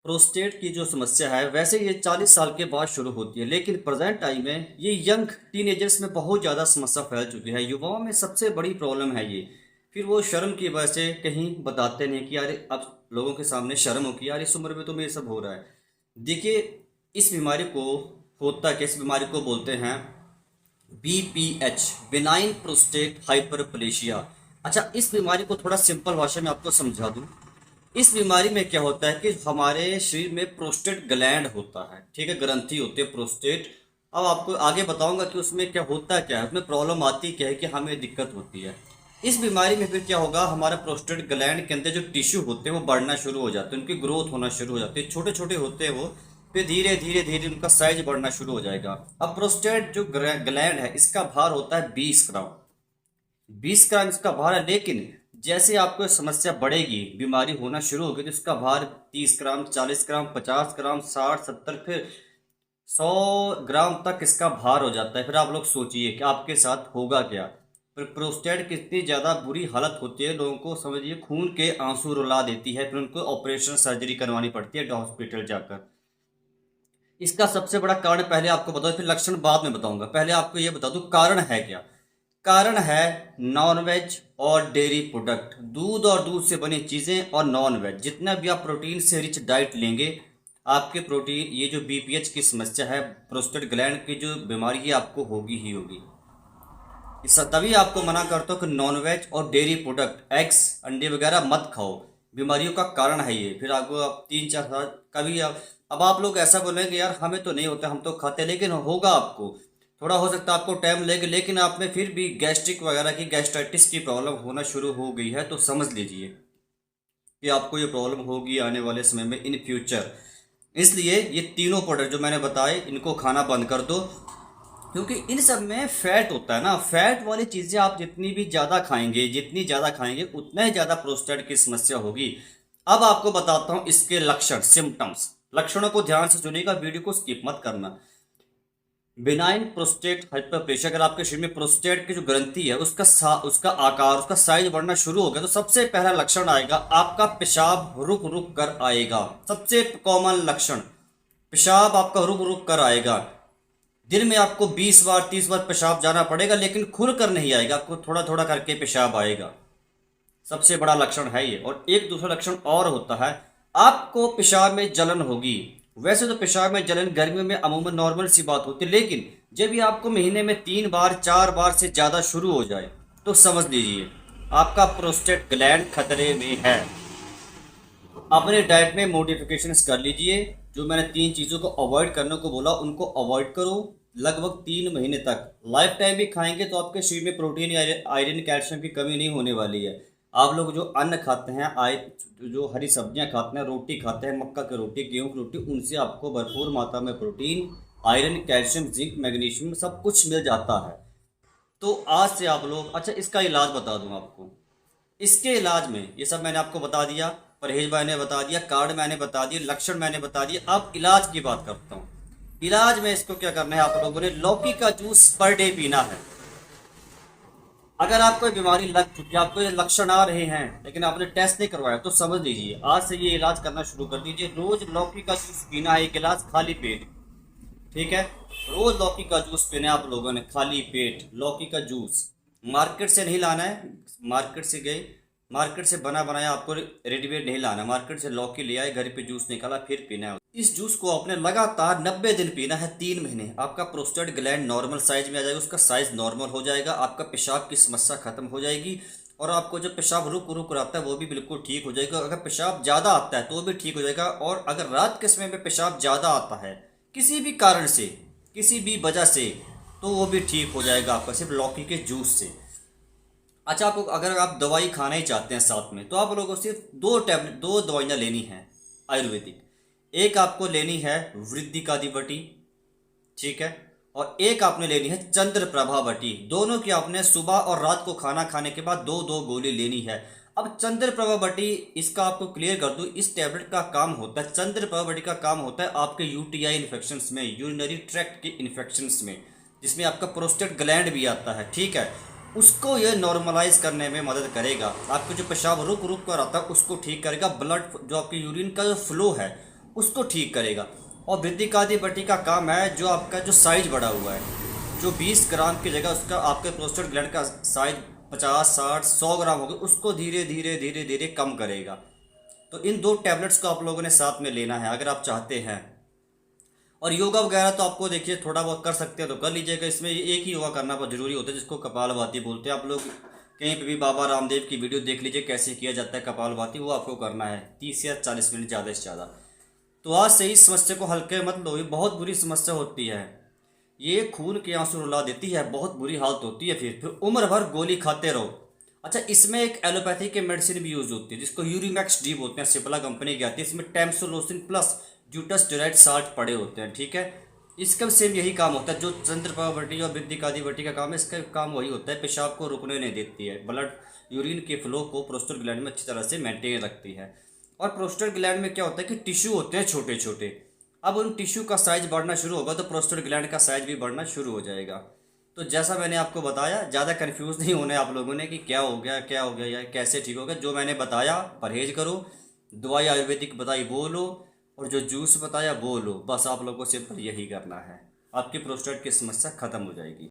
Prostate की जो समस्या है वैसे ये 40 साल के बाद शुरू होती है, लेकिन प्रेजेंट टाइम में ये यंग टीनेजर्स में बहुत ज़्यादा समस्या फैल चुकी है। युवाओं में सबसे बड़ी प्रॉब्लम है ये। फिर वो शर्म की वजह से कहीं बताते नहीं कि यार अब लोगों के सामने शर्म हो कि यार इस उम्र में तो मेरे सब हो रहा है। देखिए, इस बीमारी को होता है कि इस बीमारी को बोलते हैं BPH, बिनाइन प्रोस्टेट हाइपरप्लेशिया। अच्छा, इस बीमारी को थोड़ा सिंपल भाषा में आपको समझा दूं। इस बीमारी में क्या होता है कि हमारे शरीर में प्रोस्टेट ग्लैंड होता है, ठीक है, ग्रंथि होती है प्रोस्टेट। अब आपको आगे बताऊंगा कि उसमें क्या होता है, क्या है उसमें प्रॉब्लम आती क्या है कि हमें दिक्कत होती है। इस बीमारी में फिर क्या होगा, हमारा प्रोस्टेट ग्लैंड के अंदर जो टिश्यू होते हैं वो बढ़ना शुरू हो जाते हैं, उनकी ग्रोथ होना शुरू हो जाती है, छोटे छोटे होते हैं वो। फिर धीरे धीरे धीरे उनका साइज बढ़ना शुरू हो जाएगा। अब प्रोस्टेट जो ग्लैंड है इसका भार होता है 20 ग्राम। 20 ग्राम इसका भार है, लेकिन जैसे आपको समस्या बढ़ेगी, बीमारी होना शुरू होगी, तो इसका भार 30 ग्राम, 40 ग्राम, 50 ग्राम, 60, 70, फिर 100 ग्राम तक इसका भार हो जाता है। फिर आप लोग सोचिए कि आपके साथ होगा क्या। फिर प्रोस्टेट की इतनी ज़्यादा बुरी हालत होती है, लोगों को समझिए खून के आंसू रुला देती है, फिर उनको ऑपरेशन सर्जरी करवानी पड़ती है हॉस्पिटल जाकर। इसका सबसे बड़ा कारण पहले आपको बता दूं, फिर लक्षण बाद में बताऊंगा। पहले आपको ये बता दूं कारण है क्या। कारण है नॉनवेज और डेयरी प्रोडक्ट, दूध और दूध से बनी चीज़ें और नॉनवेज। जितना भी आप प्रोटीन से रिच डाइट लेंगे, आपके प्रोटीन ये जो BPH की समस्या है, प्रोस्टेट ग्लैंड की जो बीमारी है, आपको होगी ही होगी। इस तभी आपको मना करता हूँ कि नॉनवेज और डेयरी प्रोडक्ट, एग्स, अंडे वगैरह मत खाओ। बीमारियों का कारण है ये। फिर आपको आप 3-4 साल कभी अब आप लोग ऐसा बोलेंगे यार हमें तो नहीं होता, हम तो खाते हैं, लेकिन होगा आपको। थोड़ा हो सकता है आपको टाइम लेगा, लेकिन आप में फिर भी गैस्ट्रिक वगैरह की, गैस्ट्राइटिस की प्रॉब्लम होना शुरू हो गई है, तो समझ लीजिए कि आपको ये प्रॉब्लम होगी आने वाले समय में, इन फ्यूचर। इसलिए ये तीनों प्रोडक्ट जो मैंने बताए इनको खाना बंद कर दो, क्योंकि इन सब में फैट होता है ना। फैट वाली चीज़ें आप जितनी भी ज़्यादा खाएंगे, जितनी ज़्यादा खाएंगे उतना ही ज़्यादा प्रोस्टेट की समस्या होगी। अब आपको बताता हूँ इसके लक्षण, सिम्टम्स। लक्षणों को ध्यान से सुनिएगा, वीडियो को स्किप मत करना। बिनाइन प्रोस्टेट हाइपरप्लेशिया, अगर आपके शरीर में प्रोस्टेट की जो ग्रंथि है उसका आकार, उसका साइज बढ़ना शुरू हो गया, तो सबसे पहला लक्षण आएगा आपका पेशाब रुक रुक कर आएगा। सबसे कॉमन लक्षण, पेशाब आपका रुक रुक कर आएगा। दिन में आपको 20 बार 30 बार पेशाब जाना पड़ेगा, लेकिन खुल कर नहीं आएगा, आपको थोड़ा थोड़ा करके पेशाब आएगा। सबसे बड़ा लक्षण है ये। और एक दूसरा लक्षण और होता है, आपको पेशाब में जलन होगी। वैसे तो पेशाब में जलन गर्मियों में अमूमन नॉर्मल सी बात होती है, लेकिन जब भी आपको महीने में 3 बार 4 बार से ज़्यादा शुरू हो जाए, तो समझ लीजिए आपका प्रोस्टेट ग्लैंड खतरे में है। अपने डाइट में मॉडिफिकेशंस कर लीजिए। जो मैंने 3 चीज़ों को अवॉइड करने को बोला उनको अवॉइड करो लगभग 3 महीने तक। लाइफ टाइम भी खाएंगे तो आपके शरीर में प्रोटीन, आयरन, कैल्शियम की कमी नहीं होने वाली है। आप लोग जो अन्न खाते हैं, जो हरी सब्जियां खाते हैं, रोटी खाते हैं, मक्का की रोटी, गेहूं की रोटी, उनसे आपको भरपूर मात्रा में protein, iron, calcium, zinc, magnesium सब कुछ मिल जाता है। तो आज से आप लोग, अच्छा इसका इलाज बता दूं आपको। इसके इलाज में ये सब मैंने आपको बता दिया, परहेज मैंने बता दिया, कार्ड मैंने बता दिए, लक्षण मैंने बता दिए। अब इलाज की बात करता हूँ। इलाज में इसको क्या करना है, आप लोगों ने लौकी का जूस पर डे पीना है। अगर आपको बीमारी लग चुकी है, आपको ये लक्षण आ रहे हैं, लेकिन आपने टेस्ट नहीं करवाया, तो समझ लीजिए आज से ये इलाज करना शुरू कर दीजिए। रोज लौकी का जूस पीना है, 1 गिलास खाली पेट, ठीक है। रोज लौकी का जूस पीना है आप लोगों ने, खाली पेट लौकी का जूस। मार्केट से नहीं लाना है, मार्केट से बना बनाया आपको रेडीमेड नहीं लाना। मार्केट से लौकी ले आए, घर पे जूस निकाला, फिर पीना है। इस जूस को आपने लगातार 90 दिन पीना है, 3 महीने। आपका प्रोस्टेट ग्लैंड नॉर्मल साइज में आ जाएगा, उसका साइज नॉर्मल हो जाएगा, आपका पेशाब की समस्या खत्म हो जाएगी, और आपको जो पेशाब रुक रुक आता है वो भी बिल्कुल ठीक हो जाएगा। अगर पेशाब ज़्यादा आता है तो भी ठीक हो जाएगा। और अगर रात के समय में पेशाब ज़्यादा आता है किसी भी कारण से, किसी भी वजह से, तो वो भी ठीक हो जाएगा आपका सिर्फ लौकी के जूस से। अच्छा, आपको अगर आप दवाई खाना ही चाहते हैं साथ में, तो आप लोगों को सिर्फ 2 दवाइयाँ लेनी हैं आयुर्वेदिक। एक आपको लेनी है वृद्धिकादि बटी, ठीक है, और एक आपने लेनी है चंद्र प्रभा बटी। दोनों की आपने सुबह और रात को खाना खाने के बाद 2-2 गोली लेनी है। अब चंद्र प्रभा बटी, इसका आपको क्लियर कर दूं, इस टैबलेट का काम होता है, चंद्र प्रभा बटी का काम होता है आपके यूटीआई इन्फेक्शंस में, यूरिनरी ट्रैक्ट के इन्फेक्शंस में, जिसमें आपका प्रोस्टेट ग्लैंड भी आता है, ठीक है। उसको ये नॉर्मलाइज करने में मदद करेगा। आपको जो पेशाब रुक रुक कर आता है उसको ठीक करेगा। ब्लड, जो आपकी यूरिन का जो फ्लो है उसको ठीक करेगा। और वृद्धिकादि बटी का काम है जो आपका जो साइज बढ़ा हुआ है, जो 20 ग्राम की जगह उसका आपके प्रोस्टेट ग्लैंड का साइज 50, 60, 100 ग्राम हो गया, उसको धीरे धीरे धीरे धीरे कम करेगा। तो इन 2 टैबलेट्स को आप लोगों ने साथ में लेना है अगर आप चाहते हैं। और योगा वगैरह तो आपको देखिए थोड़ा बहुत कर सकते हैं तो कर लीजिएगा, इसमें एक ही योगा करना बहुत जरूरी होता है जिसको कपालभाति बोलते हैं। आप लोग कहीं पे भी बाबा रामदेव की वीडियो देख लीजिए कैसे किया जाता है कपालभाति, वो आपको करना है 30 या 40 मिनट ज़्यादा से ज़्यादा। तो आज से इस समस्या को हल्के मत लो, ये बहुत बुरी समस्या होती है, ये खून के आंसू रुला देती है, बहुत बुरी हालत होती है। फिर उम्र भर गोली खाते रहो। अच्छा, इसमें एक एलोपैथी के मेडिसिन भी यूज होती है जिसको यूरिमैक्स डी बोलते हैं, सिप्ला कंपनी की आती है। इसमें टेम्सोलोसिन प्लस ड्यूटास्टेरॉइड साल्ट पड़े होते हैं, ठीक है। इसका सेम यही काम होता है जो चंद्रपावटी और वृद्धिकादिवटी का काम है, इसका काम वही होता है, पेशाब को रुकने नहीं देती है, ब्लड यूरिन के फ्लो को प्रोस्टेट ग्लैंड में अच्छी तरह से मेंटेन रखती है। और प्रोस्टेट ग्लैंड में क्या होता है कि टिश्यू होते हैं छोटे छोटे, अब उन टिश्यू का साइज बढ़ना शुरू होगा तो प्रोस्टेट ग्लैंड का साइज भी बढ़ना शुरू हो जाएगा। तो जैसा मैंने आपको बताया, ज़्यादा कंफ्यूज नहीं होना है आप लोगों ने कि क्या हो गया या कैसे ठीक हो गया। जो मैंने बताया परहेज करो, दवाई आयुर्वेदिक बताई वो लो, और जो जूस बताया वो लो, बस आप लोगों को सिर्फ यही करना है, आपकी प्रोस्टेट की समस्या खत्म हो जाएगी।